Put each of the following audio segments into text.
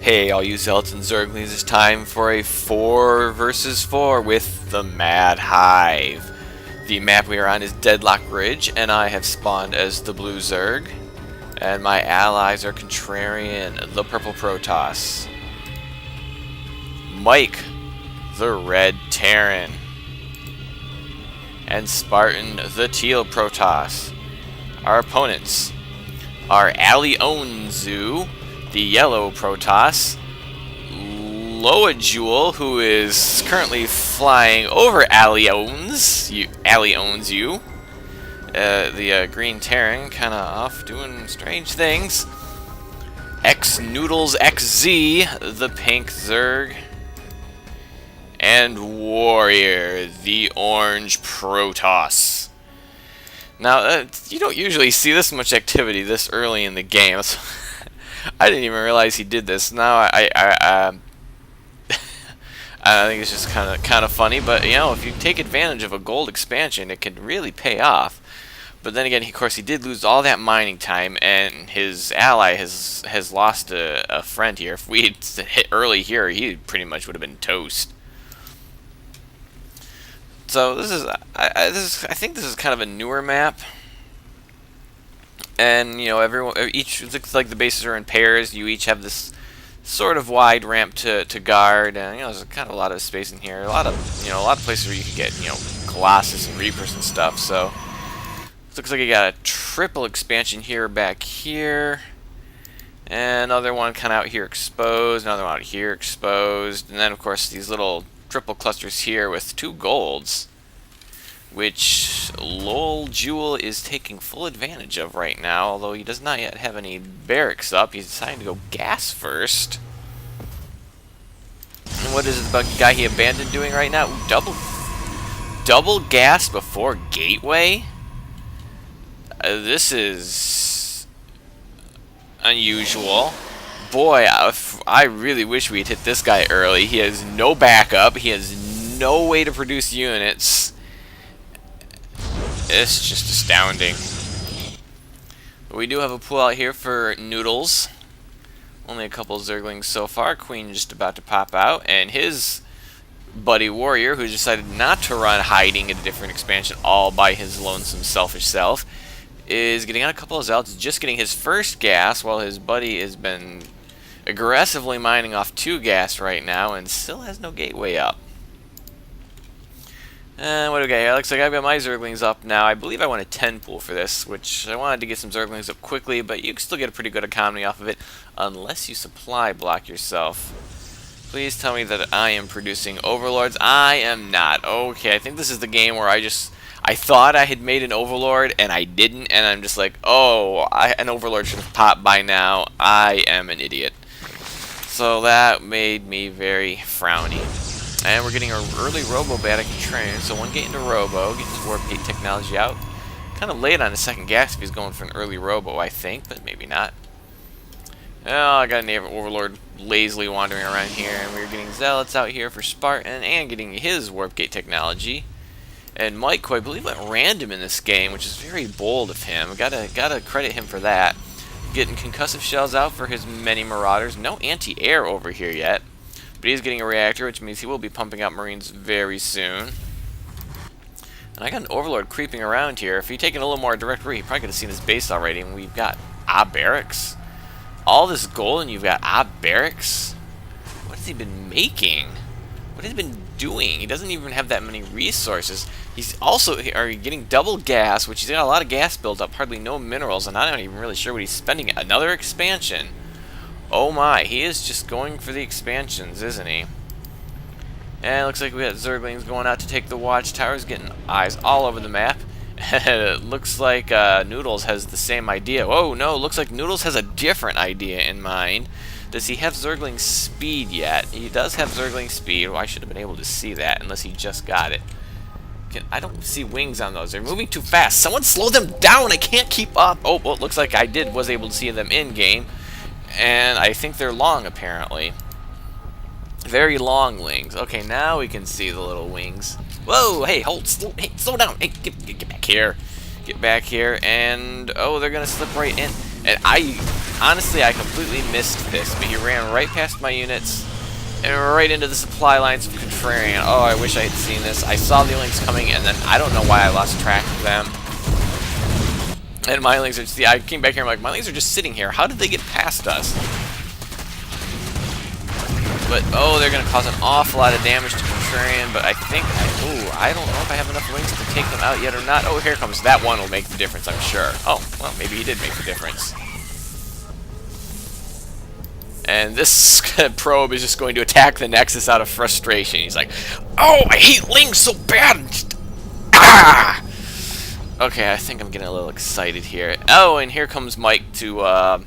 Hey, all you Zealots and Zerglings, it's time for a 4 versus 4 with the Mad Hive. The map we are on is Deadlock Ridge, and I have spawned as the Blue Zerg. And my allies are Contrarian, the Purple Protoss. Mike, the Red Terran. And Spartan, the Teal Protoss. Our opponents are Alionzu, the Yellow Protoss, Loajul, who is currently flying over Alionzu, the Green Terran, kind of off doing strange things. X-Noodles XZ, the Pink Zerg, and Warrior, the Orange Protoss. Now, you don't usually see this much activity this early in the game. I didn't even realize he did this. Now I think it's just kind of funny, but you know, if you take advantage of a gold expansion, it can really pay off. But then again, of course, he did lose all that mining time, and his ally has lost a friend here. If we had hit early here, he pretty much would have been toast. So I think this is kind of a newer map. And you know, each looks like the bases are in pairs. You each have this sort of wide ramp to guard, and you know, there's kind of a lot of space in here. A lot of places where you can get, you know, Colossus and Reapers and stuff. So it looks like you got a triple expansion here, back here, and another one kind of out here exposed, another one out here exposed, and then of course these little triple clusters here with 2 golds, which Loajul is taking full advantage of right now, although he does not yet have any barracks up. He's deciding to go gas first. And what is the guy he abandoned doing right now? Ooh, double gas before gateway? This is unusual. Boy, I really wish we'd hit this guy early. He has no backup. He has no way to produce units. It's just astounding. But we do have a pull out here for Noodles. Only a couple of Zerglings so far. Queen just about to pop out. And his buddy Warrior, who decided not to run hiding in a different expansion all by his lonesome selfish self, is getting on a couple of Zealots, just getting his first gas, while his buddy has been aggressively mining off 2 gas right now and still has no gateway up. What do we got here? Looks like I've got my Zerglings up now. I believe I want a 10 pool for this, which I wanted to get some Zerglings up quickly, but you can still get a pretty good economy off of it, unless you supply block yourself. Please tell me that I am producing Overlords. I am not. Okay, I think this is the game where I thought I had made an Overlord, and I didn't, and I'm just like, oh, an Overlord should have popped by now. I am an idiot. So that made me very frowny. And we're getting an early Robo-Bat train, so one gate into Robo, get his Warp Gate technology out. Kind of late on his second gas if he's going for an early Robo, I think, but maybe not. Oh, I got an Overlord lazily wandering around here, and we're getting Zealots out here for Spartan, and getting his Warp Gate technology. And Mike, who I believe went random in this game, which is very bold of him. Gotta credit him for that. Getting concussive shells out for his many Marauders. No anti-air over here yet. But he's getting a reactor, which means he will be pumping out Marines very soon. And I got an Overlord creeping around here. If he'd taken a little more direct route, he probably could have seen his base already. And we've got barracks. All this gold, and you've got barracks. What has he been making? What has he been doing? He doesn't even have that many resources. He's also getting double gas, which he's got a lot of gas built up, hardly no minerals, and I'm not even really sure what he's spending. Another expansion. Oh my, he is just going for the expansions, isn't he? And it looks like we got Zerglings going out to take the watchtowers, getting eyes all over the map. It looks like Noodles has the same idea. Whoa, no, looks like Noodles has a different idea in mind. Does he have Zergling speed yet? He does have Zergling speed. Well, I should have been able to see that, unless he just got it. I don't see wings on those. They're moving too fast. Someone slow them down. I can't keep up. Oh, well, it looks like I was able to see them in-game. And I think they're long, apparently. Very long wings. Okay, now we can see the little wings. Whoa, hey, slow down. Hey, get back here. Get back here, and oh, they're gonna slip right in. And honestly, I completely missed this, but he ran right past my units and right into the supply lines of Contrarian. Oh, I wish I had seen this. I saw the links coming, and then I don't know why I lost track of them. And my links are just, I came back here, I'm like, my links are just sitting here. How did they get past us? But, oh, they're going to cause an awful lot of damage to Contrarian, but I think, I don't know if I have enough links to take them out yet or not. Oh, here comes, that one will make the difference, I'm sure. Oh, well, maybe he did make the difference. And this probe is just going to attack the Nexus out of frustration. He's like, oh, I hate links so bad! Ah! Okay, I think I'm getting a little excited here. Oh, and here comes Mike to,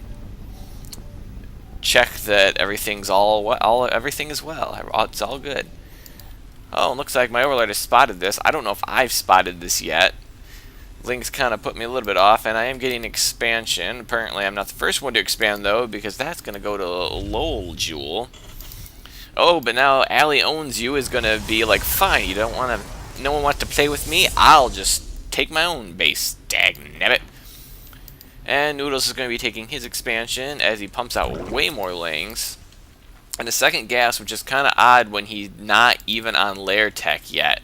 check that everything's everything is well. It's all good. Oh, looks like my overlord has spotted this. I don't know if I've spotted this yet. Links kind of put me a little bit off, and I am getting expansion. Apparently, I'm not the first one to expand though, because that's going to go to Lowell Jewel. Oh, but now Allie owns you is going to be like, fine. You don't want to. No one wants to play with me. I'll just take my own base. Dagnabbit. And Noodles is going to be taking his expansion as he pumps out way more lings. And a second gas, which is kind of odd when he's not even on lair tech yet.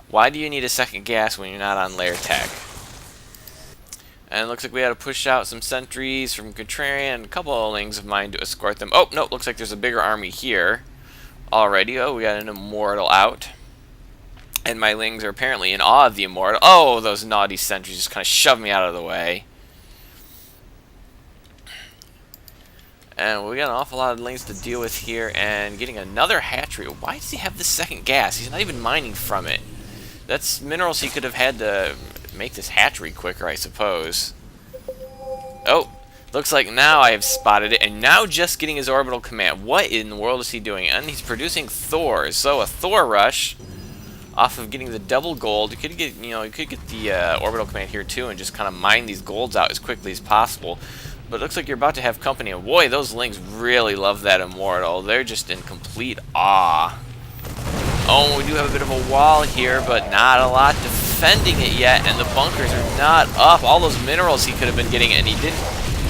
Why do you need a second gas when you're not on lair tech? And it looks like we had to push out some sentries from Contrarian and a couple of lings of mine to escort them. Oh, no, looks like there's a bigger army here already. Oh, we got an Immortal out. And my lings are apparently in awe of the Immortal. Oh, those naughty sentries just kind of shoved me out of the way. And we got an awful lot of links to deal with here, and getting another hatchery. Why does he have the second gas? He's not even mining from it. That's minerals he could have had to make this hatchery quicker, I suppose. Oh, looks like now I have spotted it, and now just getting his orbital command. What in the world is he doing? And he's producing Thors. So a Thor rush off of getting the double gold. You could get, you could get the orbital command here too, and just kind of mine these golds out as quickly as possible. But it looks like you're about to have company, and boy, those links really love that Immortal. They're just in complete awe. Oh, we do have a bit of a wall here, but not a lot defending it yet, and the bunkers are not up. All those minerals he could have been getting, and he didn't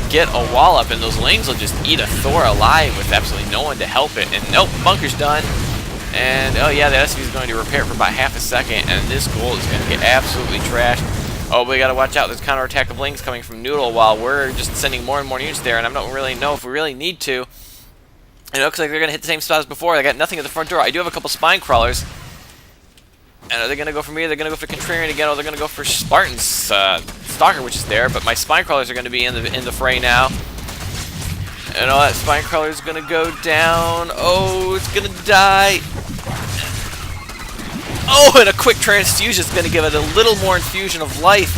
get a wall up, and those lings will just eat a Thor alive with absolutely no one to help it. And nope, bunker's done. And, oh yeah, the SV is going to repair for about half a second, and this gold is going to get absolutely trashed. Oh, but we gotta watch out. There's counterattack of links coming from Noodle while we're just sending more and more units there, and I don't really know if we really need to. And it looks like they're gonna hit the same spot as before. They got nothing at the front door. I do have a couple spine crawlers. And are they gonna go for me? They're gonna go for Contrarian again, or they're gonna go for Spartan's Stalker, which is there. But my spine crawlers are gonna be in the fray now. And all that spine crawler is gonna go down. Oh, it's gonna die. Oh, and a quick transfusion is going to give it a little more infusion of life.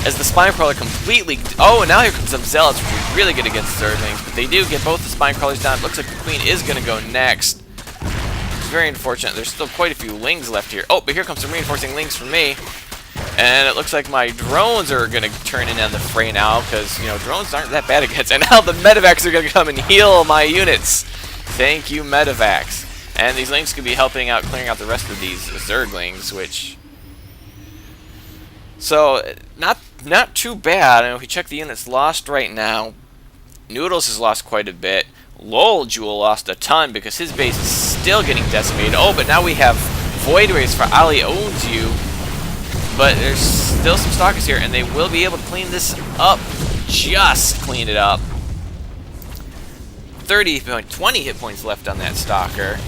As the spine crawler completely... Oh, and now here comes some zealots, which are really good against Zerglings. But they do get both the spine crawlers down. It looks like the queen is going to go next. It's very unfortunate. There's still quite a few lings left here. Oh, but here comes some reinforcing lings for me. And it looks like my drones are going to turn in on the fray now, because, drones aren't that bad against. And now the medevacs are going to come and heal my units. Thank you, medevacs. And these links could be helping out, clearing out the rest of these Zerglings, which... So, not too bad. And if we check the units lost right now, Noodles has lost quite a bit. Lowell Jewel lost a ton because his base is still getting decimated. Oh, but now we have Void Rays for Ali Owns You. But there's still some Stalkers here, and they will be able to clean this up. Just clean it up. 20 hit points left on that Stalker.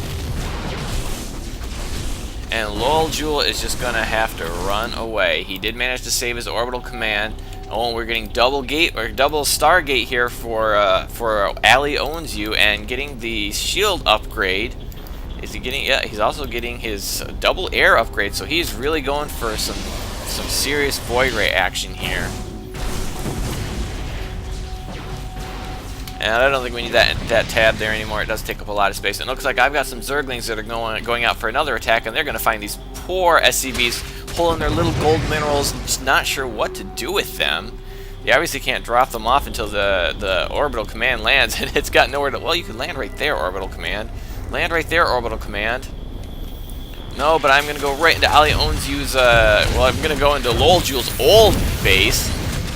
And Lowell Jewel is just going to have to run away. He did manage to save his orbital command. Oh, we're getting double Stargate here for Ali Owns You, and getting the shield upgrade. Is he getting? Yeah, he's also getting his double air upgrade. So he's really going for some serious Void Ray action here. And I don't think we need that tab there anymore. It does take up a lot of space. And it looks like I've got some Zerglings that are going out for another attack, and they're going to find these poor SCVs pulling their little gold minerals, just not sure what to do with them. They obviously can't drop them off until the orbital command lands, and it's got nowhere to... Well, you could land right there, orbital command. Land right there, orbital command. No, but I'm going to go right into Ali Owns You's... well, I'm going to go into Lowell Jewel's old base.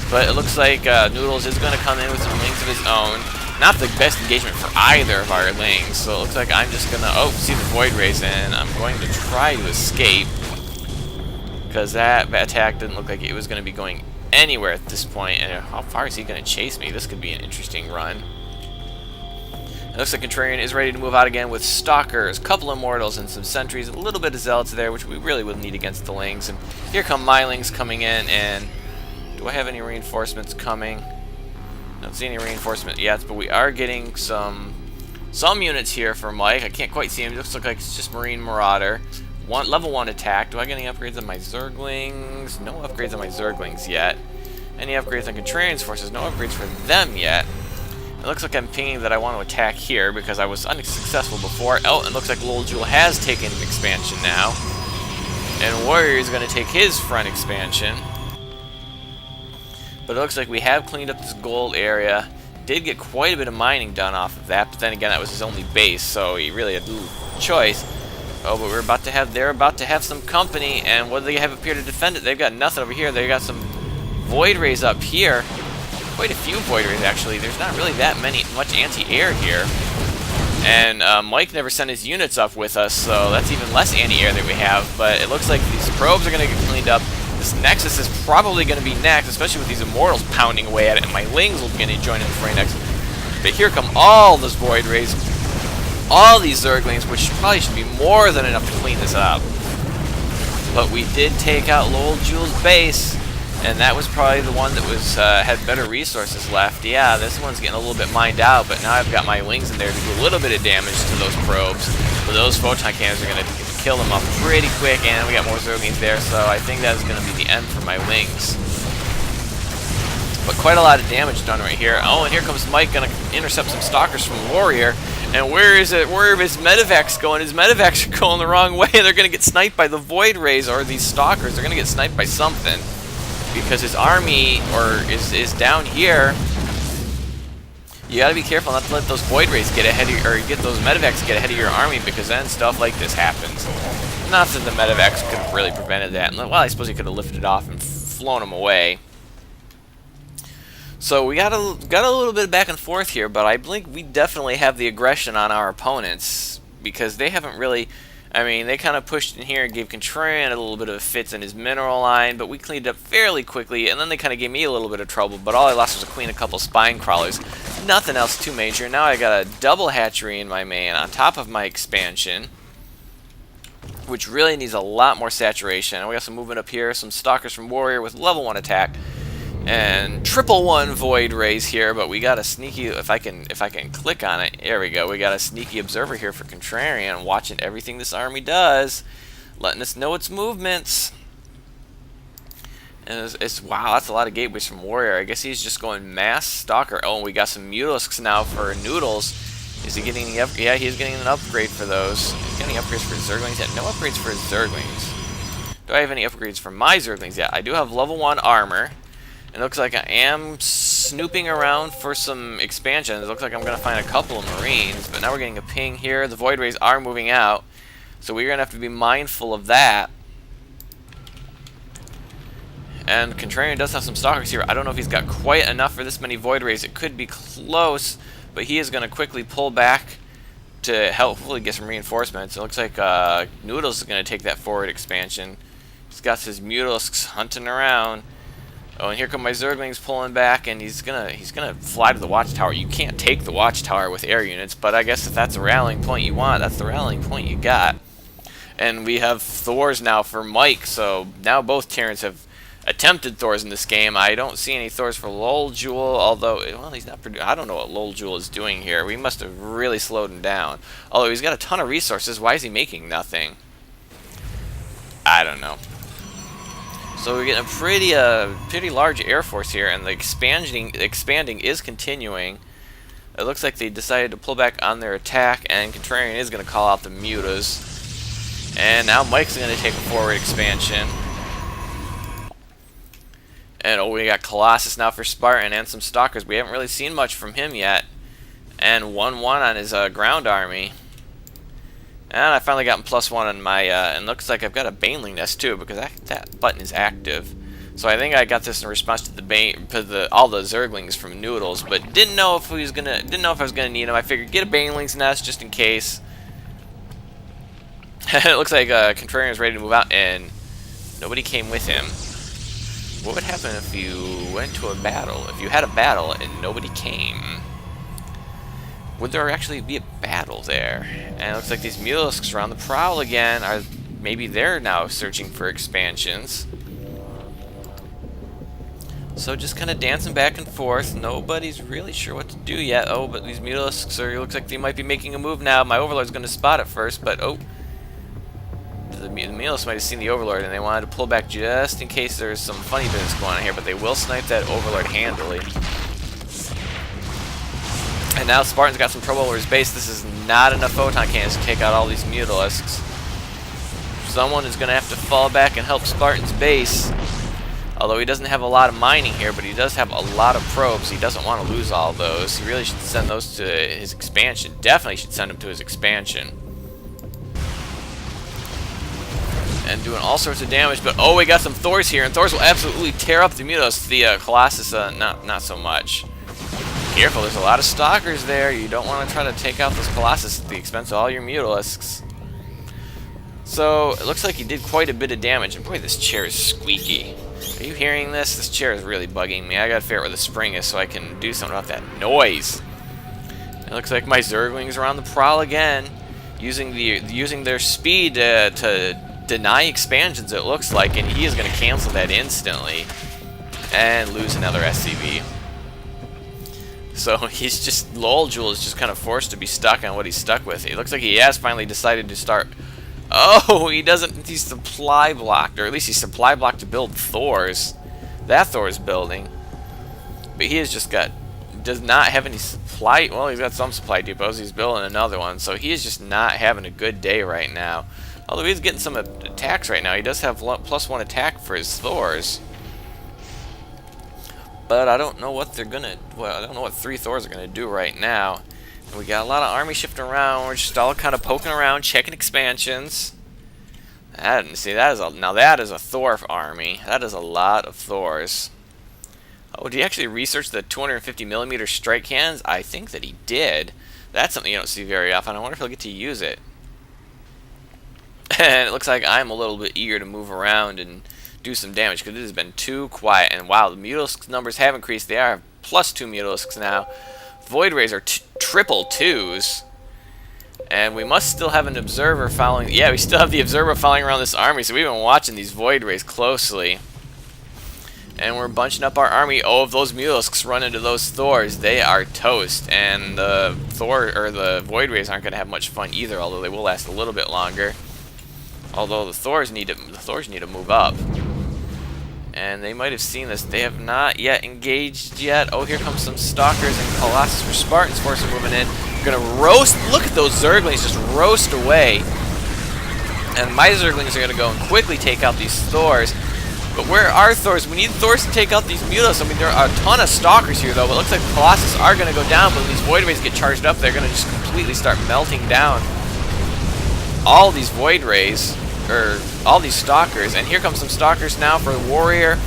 But it looks like Noodles is going to come in with some lings of his own. Not the best engagement for either of our lings, so it looks like I'm just going to... Oh, see the Void Rays in. I'm going to try to escape, because that attack didn't look like it was going to be going anywhere at this point. And how far is he going to chase me? This could be an interesting run. It looks like Contrarian is ready to move out again with Stalkers, a couple Immortals, and some Sentries, a little bit of Zealots there, which we really would need against the Lings. And here come my Lings coming in, and do I have any reinforcements coming? I don't see any reinforcement yet, but we are getting some units here for Mike. I can't quite see him. It looks like it's just Marine Marauder. Level 1 attack. Do I get any upgrades on my Zerglings? No upgrades on my Zerglings yet. Any upgrades on Contrarian's forces? No upgrades for them yet. It looks like I'm pinging that I want to attack here because I was unsuccessful before. Oh, it looks like Lil Jewel has taken an expansion now. And Warrior is going to take his front expansion. But it looks like we have cleaned up this gold area. Did get quite a bit of mining done off of that, but then again, that was his only base, so he really had no choice. Oh, but they're about to have some company, and what do they have up here to defend it? They've got nothing over here. They've got some Void Rays up here. Quite a few Void Rays, actually. There's not really that much anti-air here. And Mike never sent his units up with us, so that's even less anti-air that we have. But it looks like these probes are going to get cleaned up. This Nexus is probably going to be next, especially with these Immortals pounding away at it, and my Lings will begin to join in the fray next. But here come all those Void Rays, all these Zerglings, which probably should be more than enough to clean this up. But we did take out Lowell Jewel's base, and that was probably the one that was had better resources left. Yeah, this one's getting a little bit mined out, but now I've got my Lings in there to do a little bit of damage to those probes. But those photon cannons are going to kill them off pretty quick, and we got more Zerglings there, so I think that's going to be the end for my Lings. But quite a lot of damage done right here. Oh, and here comes Mike, going to intercept some Stalkers from Warrior. And where is it? Where are his Medivacs going? His Medivacs are going the wrong way. They're going to get sniped by the Void Rays, or these Stalkers. They're going to get sniped by something, because his army is down here. You gotta be careful not to let those Void Rays get ahead of you, or get those Medivacs get ahead of your army, because then stuff like this happens. Not that the Medivacs could have really prevented that. Well, I suppose he could have lifted it off and flown them away. So we got a little bit of back and forth here, but I think we definitely have the aggression on our opponents, because they haven't really... I mean, they kind of pushed in here and gave Contrarian a little bit of a fits in his mineral line, but we cleaned it up fairly quickly, and then they kind of gave me a little bit of trouble, but all I lost was a queen, a couple spine crawlers. Nothing else too major. Now I got a double hatchery in my main on top of my expansion, which really needs a lot more saturation. And we got some movement up here, some Stalkers from Warrior with level 1 attack, and triple 1 Void Rays here, but we got a sneaky, if I can click on it, there we go, we got a sneaky observer here for Contrarian, watching everything this army does, letting us know its movements. And wow, that's a lot of gateways from Warrior. I guess he's just going mass Stalker. Oh, and we got some Mutalisks now for Noodles. Is he getting the upgrade? Yeah, he's getting an upgrade for those. He's getting upgrades for his Zerglings. Yeah, no upgrades for his Zerglings. Do I have any upgrades for my Zerglings? Yeah, I do have level 1 armor. It looks like I am snooping around for some expansions. It looks like I'm going to find a couple of Marines, but now we're getting a ping here. The Void Rays are moving out, so we're going to have to be mindful of that. And Contrarian does have some Stalkers here. I don't know if he's got quite enough for this many Void Rays. It could be close, but he is going to quickly pull back to hopefully get some reinforcements. It looks like Noodles is going to take that forward expansion. He's got his Mutalisks hunting around. Oh, and here come my Zerglings pulling back, and he's gonna fly to the watchtower. You can't take the watchtower with air units, but I guess if that's a rallying point you want, that's the rallying point you got. And we have Thors now for Mike, so now both Terrans have attempted Thors in this game. I don't see any Thors for Lol Jewel, although, well, he's not I don't know what Lol Jewel is doing here. We must have really slowed him down. Although he's got a ton of resources, why is he making nothing? I don't know. So we're getting a pretty large air force here, and the expanding is continuing. It looks like they decided to pull back on their attack, and Contrarian is going to call out the Mutas. And now Mike's going to take a forward expansion. And oh, we got Colossus now for Spartan and some Stalkers. We haven't really seen much from him yet. And 1-1 on his ground army. And I finally got +1 on my, and looks like I've got a Baneling Nest too, because that button is active. So I think I got this in response to all the Zerglings from Noodles, but didn't know if I was gonna need them. I figured get a Baneling's nest just in case. It looks like Contrarian is ready to move out, and nobody came with him. What would happen if you went to a battle? If you had a battle and nobody came? Would there actually be a battle there? And it looks like these Mulisks are on the prowl again. Maybe they're now searching for expansions. So just kind of dancing back and forth. Nobody's really sure what to do yet. Oh, but these Mulisks looks like they might be making a move now. My Overlord's going to spot it first, but oh. The Mulisks might have seen the Overlord and they wanted to pull back just in case there's some funny business going on here, but they will snipe that Overlord handily. And now Spartan's got some trouble over his base. This is not enough photon cannons to take out all these Mulisks. Someone is going to have to fall back and help Spartan's base. Although he doesn't have a lot of mining here, but he does have a lot of probes. He doesn't want to lose all those. He really should send those to his expansion. Definitely should send them to his expansion. And doing all sorts of damage, but oh, we got some Thors here, and Thors will absolutely tear up the Mulos. The Colossus, not so much. Careful, there's a lot of Stalkers there. You don't want to try to take out those Colossus at the expense of all your Mulisks. So, it looks like he did quite a bit of damage, and boy, this chair is squeaky. Are you hearing this? This chair is really bugging me. I gotta figure out where the spring is so I can do something about that noise. It looks like my Zerglings are on the prowl again, using their speed to deny expansions, it looks like, and he is going to cancel that instantly and lose another SCV. So he's just, Lol'Jul is just kind of forced to be stuck on what he's stuck with. It looks like he has finally decided to start. Oh, he's supply blocked, or at least he's supply blocked to build Thors. That Thor's building. But he has just does not have any supply. Well, he's got some supply depots. He's building another one, so he is just not having a good day right now. Although he's getting some attacks right now. He does have +1 attack for his Thors. But I don't know what they're gonna. Well, I don't know what 3 Thors are gonna do right now. And we got a lot of army shifting around. We're just all kind of poking around, checking expansions. See, now that is a Thor army. That is a lot of Thors. Oh, did he actually research the 250mm strike cannons? I think that he did. That's something you don't see very often. I wonder if he'll get to use it. And it looks like I'm a little bit eager to move around and do some damage because it has been too quiet. And wow, the Mutalisk numbers have increased. They are +2 Mutalisks now. Void Rays are triple 2s. And we must still have an observer following. Yeah, we still have the observer following around this army. So we've been watching these Void Rays closely. And we're bunching up our army. Oh, if those Mutalisks run into those Thors, they are toast. And the the Void Rays aren't going to have much fun either, although they will last a little bit longer. Although the Thors need to move up. And they might have seen this. They have not yet engaged yet. Oh, here comes some Stalkers and Colossus for Spartans. Force are moving in. We're going to roast. Look at those Zerglings just roast away. And my Zerglings are going to go and quickly take out these Thors. But where are Thors? We need Thors to take out these Mutos. I mean, there are a ton of Stalkers here, though. But it looks like the Colossus are going to go down. But when these Void Rays get charged up, they're going to just completely start melting down all these Void Rays, or all these Stalkers. And here comes some Stalkers now for the Warrior.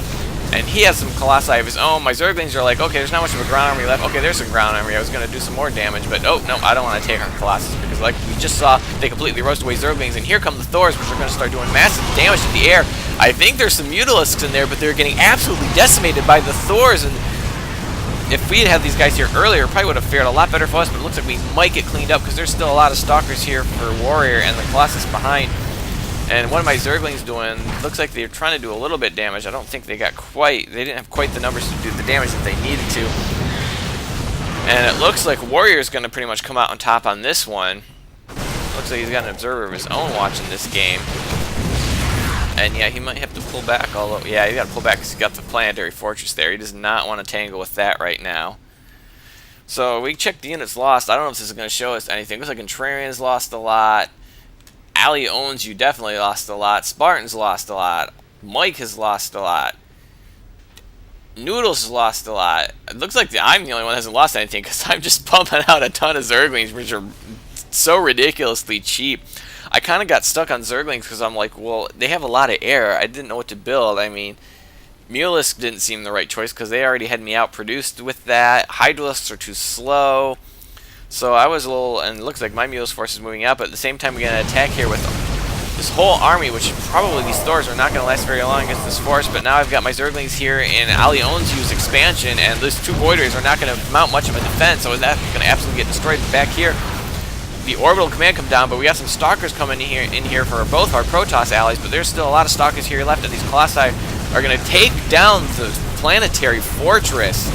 And he has some Colossi of his own. My Zerglings are like, okay, there's not much of a ground army left. Okay, there's some ground army. I was going to do some more damage, but oh, no, I don't want to take on Colossus because like we just saw, they completely roast away Zerglings. And here come the Thors, which are going to start doing massive damage to the air. I think there's some Mutalisks in there, but they're getting absolutely decimated by the Thors. And if we had had these guys here earlier, probably would have fared a lot better for us, but it looks like we might get cleaned up because there's still a lot of Stalkers here for Warrior and the Colossus behind. And what are my Zerglings doing? Looks like they're trying to do a little bit damage. I don't think they didn't have quite the numbers to do the damage that they needed to. And it looks like Warrior's going to pretty much come out on top on this one. Looks like he's got an observer of his own watching this game. And yeah, he might have to pull back, although, yeah, he's got to pull back because he's got the planetary fortress there. He does not want to tangle with that right now. So we checked the units lost. I don't know if this is going to show us anything. Looks like Contrarian's lost a lot. Ali Owns You definitely lost a lot. Spartan's lost a lot. Mike has lost a lot. Noodles has lost a lot. It looks like I'm the only one that hasn't lost anything because I'm just pumping out a ton of Zerglings, which are so ridiculously cheap. I kind of got stuck on Zerglings because I'm like, well, they have a lot of air. I didn't know what to build. I mean, Mulisks didn't seem the right choice because they already had me outproduced with that. Hydralisks are too slow. So I was a little, and it looks like my Mulisk force is moving out, but at the same time we're going to attack here with this whole army, which probably these Thors are not going to last very long against this force, but now I've got my Zerglings here in Alionzu's expansion, and those two Voiders are not going to mount much of a defense, so that's going to absolutely get destroyed. Back here, the orbital command come down, but we got some Stalkers coming in here for both our Protoss allies, but there's still a lot of Stalkers here left, and these Colossi are going to take down the planetary fortress,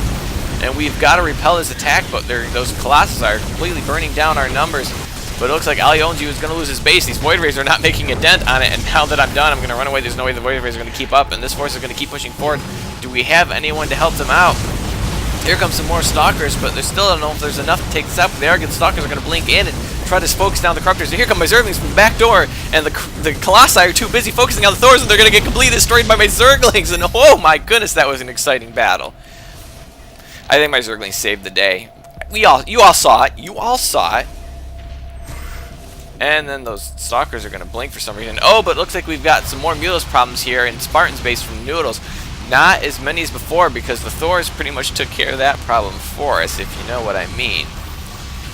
and we've got to repel this attack, but those Colossus are completely burning down our numbers. But it looks like Alionzu is going to lose his base. These Void Rays are not making a dent on it, and now that I'm done, I'm going to run away. There's no way the Void Rays are going to keep up, and this force is going to keep pushing forward. Do we have anyone to help them out? Here comes some more Stalkers, but there's still, I don't know if there's enough to take this out. The Arrogant Stalkers are going to blink in and try to focus down the Corruptors. And here come my Zerglings from the back door, and the Colossi are too busy focusing on the Thors, and they're going to get completely destroyed by my Zerglings. And oh my goodness, that was an exciting battle. I think my Zerglings saved the day. You all saw it. You all saw it. And then those Stalkers are going to blink for some reason. Oh, but it looks like we've got some more Mulisk problems here in Spartan's base from Noodles. Not as many as before because the Thors pretty much took care of that problem for us, if you know what I mean.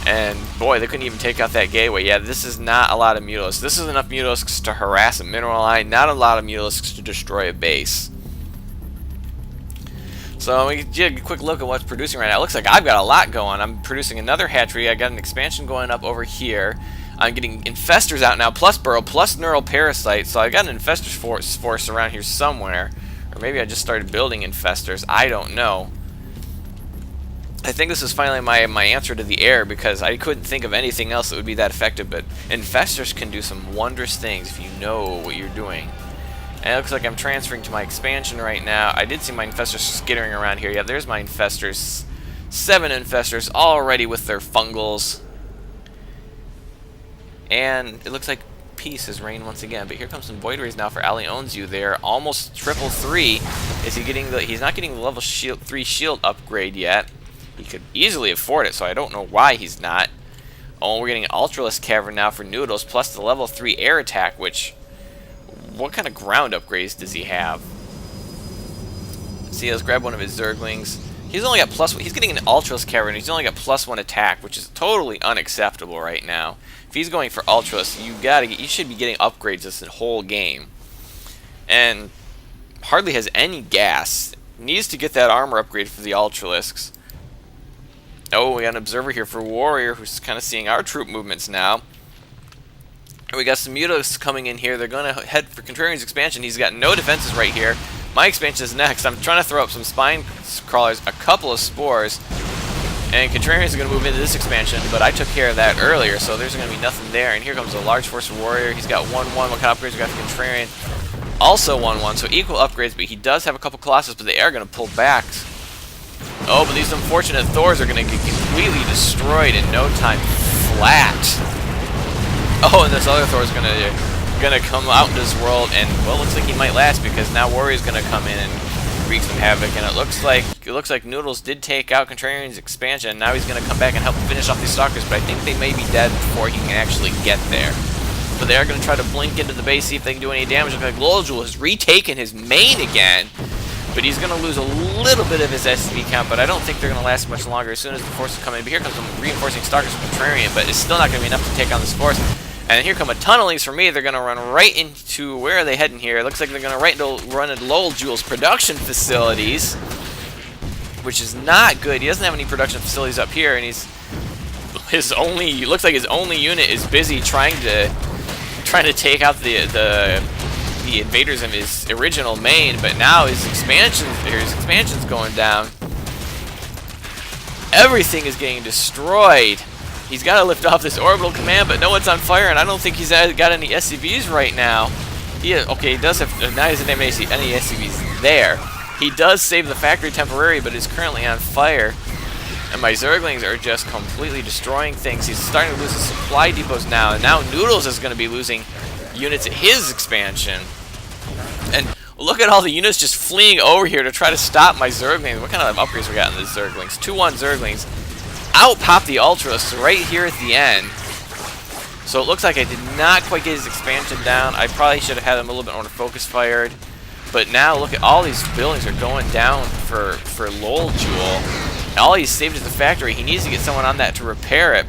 And boy, they couldn't even take out that gateway. Yeah, this is not a lot of Mulisks. This is enough Mulisks to harass a mineral line, not a lot of Mulisks to destroy a base. So we get a quick look at what's producing right now. It looks like I've got a lot going. I'm producing another hatchery. I got an expansion going up over here. I'm getting infestors out now, plus burrow, plus neural parasites. So I got an infestors force around here somewhere. Or maybe I just started building infestors. I don't know. I think this is finally my answer to the air because I couldn't think of anything else that would be that effective. But infestors can do some wondrous things if you know what you're doing. And it looks like I'm transferring to my expansion right now. I did see my infestors skittering around here. Yeah, there's my infestors. 7 infestors already with their fungals. And it looks like peace has reigned once again. But here comes some Void Rays now for Alionzu there. Almost triple 3. Is he getting the? He's not getting the level 3 shield upgrade yet. He could easily afford it, so I don't know why he's not. Oh, we're getting an Ultralisk Cavern now for Noodles, plus the level 3 air attack, which... What kind of ground upgrades does he have? See, let's grab one of his Zerglings. He's only got he's getting an Ultralisk Cavern. He's only got +1 attack, which is totally unacceptable right now. If he's going for Ultralisk, you should be getting upgrades this whole game. And hardly has any gas. Needs to get that armor upgrade for the Ultralisks. Oh, we got an observer here for Warrior, who's kind of seeing our troop movements now. We got some Mutos coming in here. They're going to head for Contrarian's expansion. He's got no defenses right here. My expansion is next. I'm trying to throw up some Spine Crawlers, a couple of Spores, and Contrarian's going to move into this expansion, but I took care of that earlier, so there's going to be nothing there. And here comes a large force of Warrior. He's got 1-1. What kind of upgrades we got for Contrarian? Also 1-1, so equal upgrades, but he does have a couple Colossus, but they are going to pull back. Oh, but these unfortunate Thors are going to get completely destroyed in no time flat. Oh, and this other Thor is gonna come out into this world, and well, looks like he might last because now Warrior's gonna come in and wreak some havoc. And it looks like Noodles did take out Contrarian's expansion, and now he's gonna come back and help finish off these Stalkers. But I think they may be dead before he can actually get there. But they are gonna try to blink into the base, see if they can do any damage. Looks like Lolajul has retaken his main again, but he's gonna lose a little bit of his SCV count. But I don't think they're gonna last much longer. As soon as the forces come in, but here comes some reinforcing Stalkers from Contrarian, but it's still not gonna be enough to take on this force. And here come a ton of links for me. They're going to run right into... Where are they heading here? It looks like they're going to run into Lolajul's production facilities, which is not good. He doesn't have any production facilities up here, and it looks like his only unit is busy trying to take out the invaders of his original main, but now his expansion's going down. Everything is getting destroyed. He's got to lift off this orbital command, but no one's on fire, and I don't think he's got any SCVs right now. Okay, he does have... Now he doesn't have any SCVs there. He does save the factory temporarily, but is currently on fire. And my Zerglings are just completely destroying things. He's starting to lose his supply depots now, and now Noodles is going to be losing units at his expansion. And look at all the units just fleeing over here to try to stop my Zerglings. What kind of upgrades we got in the Zerglings? 2-1 Zerglings. Out pop the Ultras right here at the end. So it looks like I did not quite get his expansion down. I probably should have had him a little bit more focus fired. But now look at all these buildings are going down for Lol Jewel. And all he's saved is the factory. He needs to get someone on that to repair it.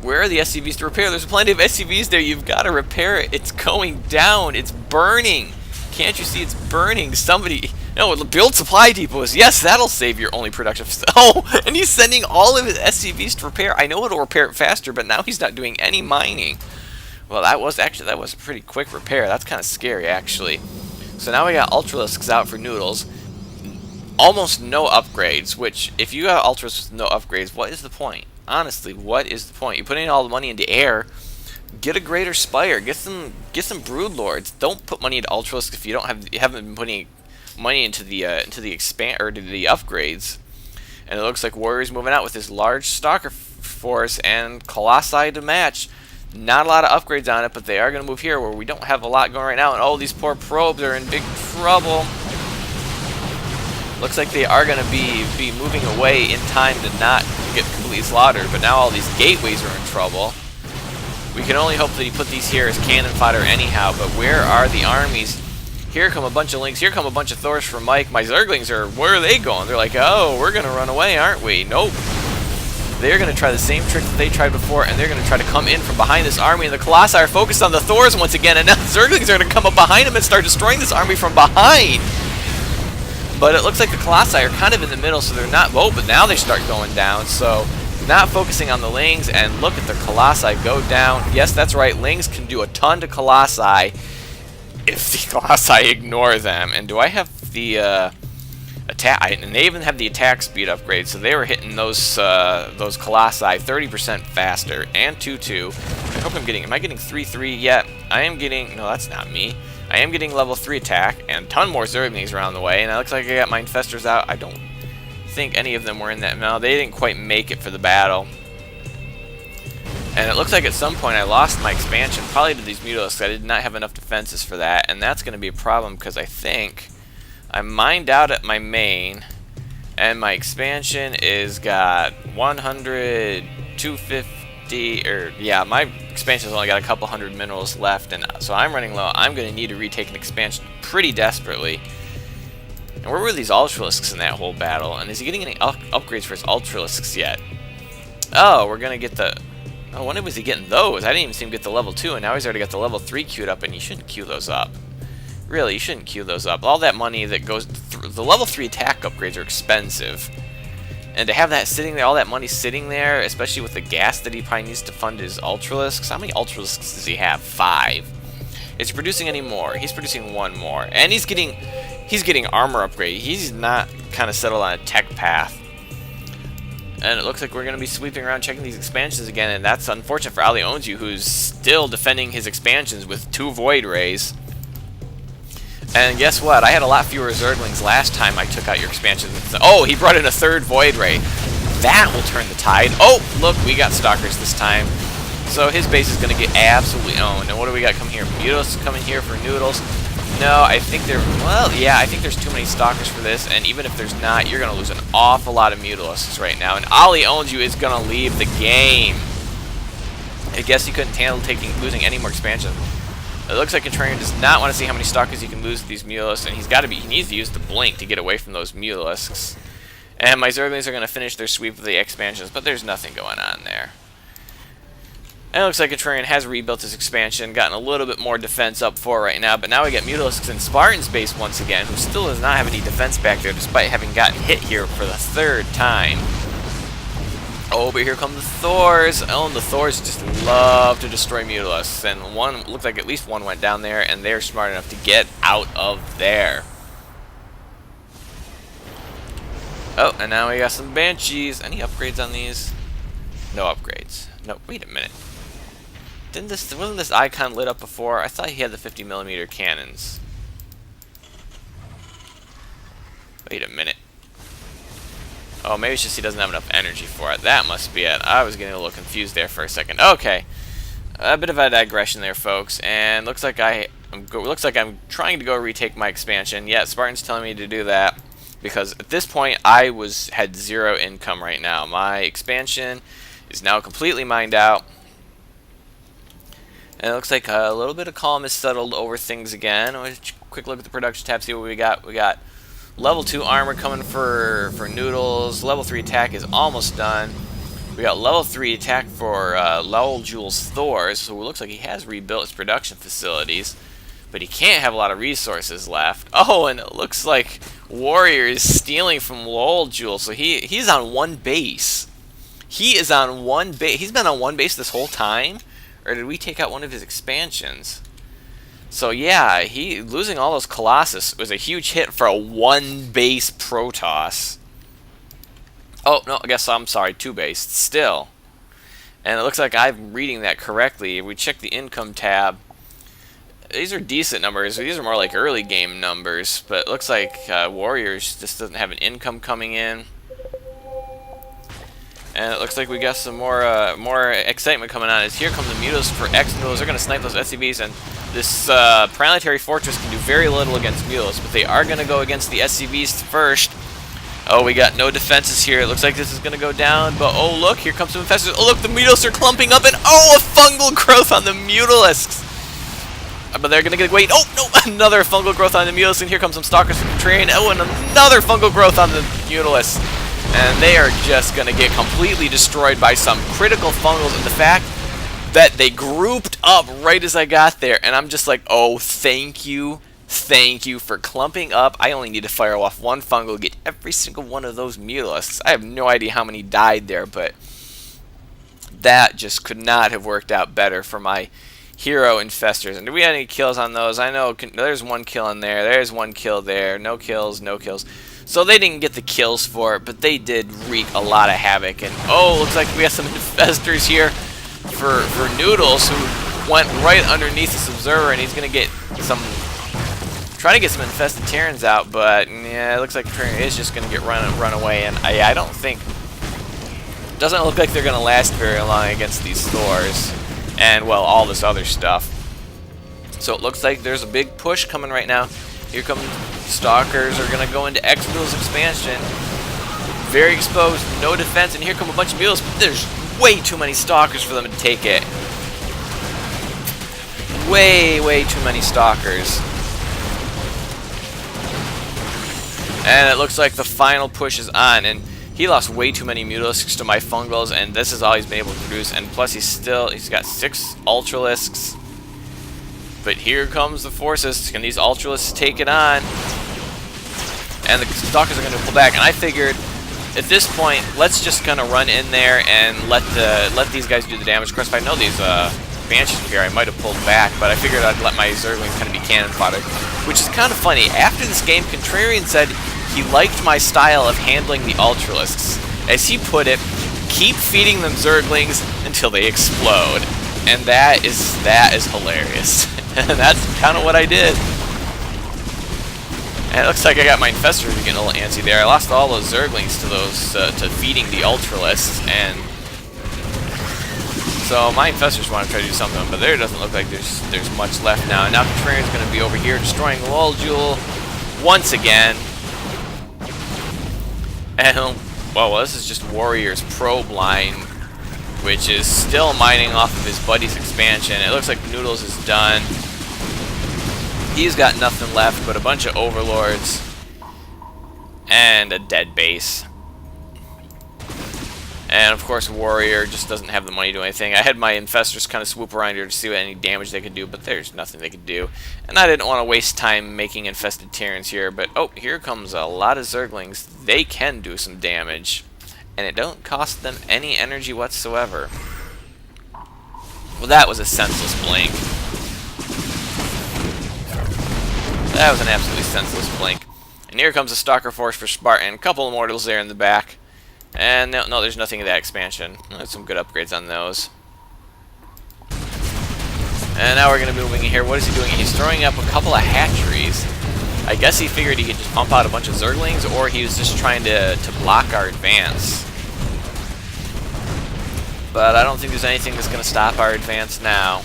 Where are the SCVs to repair? There's plenty of SCVs there. You've got to repair it. It's going down. It's burning. Can't you see it's burning? Somebody... No, build supply depots. Yes, that'll save your only production. Oh, and he's sending all of his SCVs to repair. I know it'll repair it faster, but now he's not doing any mining. Well, that was a pretty quick repair. That's kind of scary, actually. So now we got Ultralisks out for Noodles. Almost no upgrades, which, if you got Ultralisks with no upgrades, what is the point? Honestly, what is the point? You put in all the money into air, get a greater Spire, get some Broodlords. Don't put money into Ultralisks if you haven't been putting money into the upgrades. And it looks like Warrior's moving out with this large Stalker force and Colossi to match. Not a lot of upgrades on it, but they are going to move here where we don't have a lot going right now, and all these poor probes are in big trouble. Looks like they are going to be moving away in time to not get completely slaughtered, but now all these gateways are in trouble. We can only hope that he put these here as cannon fodder anyhow, but where are the armies? Here come a bunch of Lynx, here come a bunch of Thors for Mike. My Zerglings where are they going? They're like, oh, we're going to run away, aren't we? Nope. They're going to try the same trick that they tried before, and they're going to try to come in from behind this army, and the Colossi are focused on the Thors once again, and now the Zerglings are going to come up behind them and start destroying this army from behind. But it looks like the Colossi are kind of in the middle, so they're not... Oh, but now they start going down, so... Not focusing on the Lings, and look at the Colossi go down. Yes, that's right, Lings can do a ton to Colossi if the Colossi ignore them. And do I have the attack? And they even have the attack speed upgrade, so they were hitting those Colossi 30% faster, and 2-2. I hope I'm getting... Am I getting 3-3 yet? I am getting... No, that's not me. I am getting level 3 attack, and a ton more Zerglings around the way, and it looks like I got my Infestors out. I don't think any of them were in that. No, they didn't quite make it for the battle. And it looks like at some point I lost my expansion, probably to these Mutalisks. I did not have enough defenses for that, and that's going to be a problem because I think I mined out at my main, and my expansion is got 100, 250, or yeah, my expansion's only got a couple hundred minerals left, and so I'm running low. I'm going to need to retake an expansion pretty desperately. And where were these Ultralisks in that whole battle? And is he getting any upgrades for his Ultralisks yet? Oh, we're going to get the... Oh, when was he getting those? I didn't even see him get the level 2, and now he's already got the level 3 queued up, and you shouldn't queue those up. Really, you shouldn't queue those up. All that money that goes... The level 3 attack upgrades are expensive. And to have that sitting there, all that money sitting there, especially with the gas that he probably needs to fund his Ultralisks. How many Ultralisks does he have? 5. Is he producing any more? He's producing 1 more. And he's getting armor upgrade. He's not kind of settled on a tech path. And it looks like we're going to be sweeping around checking these expansions again, and that's unfortunate for Ali Owns You, who's still defending his expansions with 2 Void Rays. And guess what? I had a lot fewer Zerglings last time I took out your expansions. Oh, he brought in a 3rd Void Ray. That will turn the tide. Oh, look, we got Stalkers this time. So his base is going to get absolutely owned. And what do we got coming here? Mutos coming here for Noodles. No, I think I think there's too many Stalkers for this, and even if there's not, you're going to lose an awful lot of Mutalisks right now, and Ali Owns You is going to leave the game. I guess he couldn't handle losing any more expansion. It looks like Contrarian does not want to see how many Stalkers he can lose with these Mutalisks, and he needs to use the Blink to get away from those Mutalisks. And my Zerglings are going to finish their sweep of the expansions, but there's nothing going on there. And it looks like Contrarian has rebuilt his expansion, gotten a little bit more defense up for right now, but now we get Mutalisks in Spartan's base once again, who still does not have any defense back there, despite having gotten hit here for the 3rd time. Oh, but here come the Thors. Oh, and the Thors just love to destroy Mutalisks, and looks like at least one went down there, and they're smart enough to get out of there. Oh, and now we got some Banshees. Any upgrades on these? No upgrades. No, wait a minute. Wasn't this icon lit up before? I thought he had the 50mm cannons. Wait a minute. Oh, maybe it's just he doesn't have enough energy for it. That must be it. I was getting a little confused there for a second. Okay. A bit of a digression there, folks. And looks like I'm trying to go retake my expansion. Yeah, Spartan's telling me to do that, because at this point I had 0 income right now. My expansion is now completely mined out. And it looks like a little bit of calm is settled over things again. Quick look at the production tab, see what we got. We got level 2 armor coming for Noodles. Level 3 attack is almost done. We got level 3 attack for Lowell Jules Thor, so it looks like he has rebuilt his production facilities. But he can't have a lot of resources left. Oh, and it looks like Warrior is stealing from Lowell Jules, so he's on one base. He is on one base. He's been on one base this whole time? Or did we take out one of his expansions? So yeah, he losing all those Colossus was a huge hit for a one-base Protoss. Oh, no, I guess I'm sorry, two-base. Still. And it looks like I'm reading that correctly. If we check the income tab, these are decent numbers. These are more like early game numbers. But it looks like Warriors just doesn't have an income coming in. And it looks like we got some more excitement coming on. As here come the Mutos for X Mutos. They're going to snipe those SCVs, and this Planetary Fortress can do very little against Mutos, but they are going to go against the SCVs first. Oh, we got no defenses here. It looks like this is going to go down, but oh look, here comes some infestors. Oh look, the Mutos are clumping up, and oh, a fungal growth on the Mutalisks. But they're going to get wait. Oh no, another fungal growth on the Mutalisks, and here comes some Stalkers from Contrarian. Oh, and another fungal growth on the Mutalisks. And they are just going to get completely destroyed by some critical fungals, and the fact that they grouped up right as I got there, and I'm just like, oh, thank you for clumping up. I only need to fire off one fungal to get every single one of those Mutalisks. I have no idea how many died there, but that just could not have worked out better for my hero infestors. And do we have any kills on those? I know there's one kill in there, there's one kill there, no kills, no kills. So they didn't get the kills for it, but they did wreak a lot of havoc. And oh, looks like we have some infestors here for Noodles, who went right underneath this observer, and he's gonna get some, trying to get some infested Terrans out, but yeah, it looks like Terran is just gonna get run away. And I don't think, doesn't look like they're gonna last very long against these Thors, and well, all this other stuff. So it looks like there's a big push coming right now. Here come Stalkers are going to go into X-Mules expansion. Very exposed, no defense, and here come a bunch of Mules, but there's way too many Stalkers for them to take it. Way too many Stalkers. And it looks like the final push is on, and he lost way too many Mutalisks to my Fungals, and this is all he's been able to produce, and plus he's got 6 Ultralisks. But here comes the forces. Can these Ultralisks take it on? And the Stalkers are going to pull back. And I figured, at this point, let's just kind of run in there and let these guys do the damage. Of course, if I know these Banshees here, I might have pulled back. But I figured I'd let my Zerglings kind of be cannon fodder. Which is kind of funny. After this game, Contrarian said he liked my style of handling the Ultralisks. As he put it, keep feeding them Zerglings until they explode. And that is hilarious. And that's kind of what I did. And it looks like I got my infestors getting a little antsy there. I lost all those Zerglings to those to feeding the Ultralisks, and so my infestors want to try to do something, but there doesn't look like there's much left now. And now Contrarian's going to be over here destroying Lol Jewel once again. And well, this is just Warrior's probe line, which is still mining off of his buddy's expansion. It looks like Noodles is done. He's got nothing left but a bunch of Overlords and a dead base. And of course Warrior just doesn't have the money to do anything. I had my infestors kind of swoop around here to see what any damage they could do, but there's nothing they could do. And I didn't want to waste time making infested Terrans here, but oh, here comes a lot of Zerglings. They can do some damage, and it don't cost them any energy whatsoever. Well, that was a senseless blink. That was an absolutely senseless blink. And here comes a Stalker Force for Spartan. A couple of Mortals there in the back. And no, there's nothing in that expansion. There's some good upgrades on those. And now we're going to be moving in here. What is he doing? He's throwing up a couple of hatcheries. I guess he figured he could just pump out a bunch of Zerglings, or he was just trying to block our advance. But I don't think there's anything that's going to stop our advance now.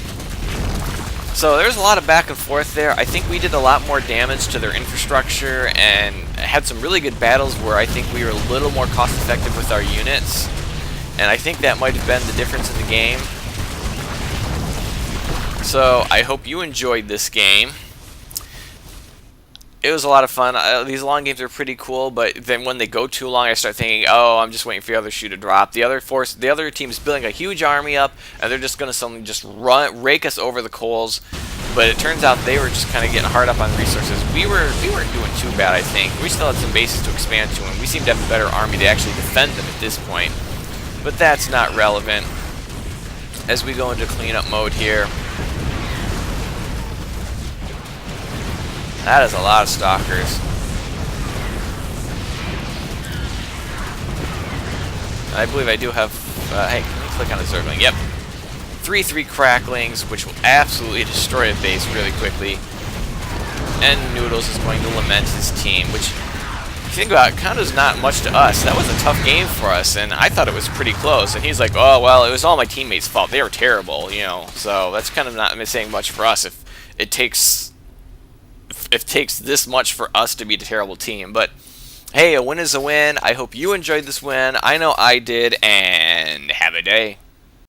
So there's a lot of back and forth there. I think we did a lot more damage to their infrastructure and had some really good battles where I think we were a little more cost effective with our units. And I think that might have been the difference in the game. So I hope you enjoyed this game. It was a lot of fun. These long games are pretty cool, but then when they go too long, I start thinking, "Oh, I'm just waiting for the other shoe to drop." The other team's building a huge army up, and they're just going to suddenly just rake us over the coals. But it turns out they were just kind of getting hard up on resources. We weren't doing too bad, I think. We still had some bases to expand to, and we seem to have a better army to actually defend them at this point. But that's not relevant. As we go into cleanup mode here. That is a lot of stalkers. And I believe I do have... hey, can we click on the Zergling? Yep. 3/3 cracklings, which will absolutely destroy a base really quickly. And Noodles is going to lament his team, which, if you think about it, kind of is not much to us. That was a tough game for us, and I thought it was pretty close. And he's like, "Oh, well, it was all my teammates' fault. They were terrible, you know." So that's kind of not saying much for us if it takes this much for us to be a terrible team. But hey, a win is a win. I hope you enjoyed this win. I know I did, and have a day.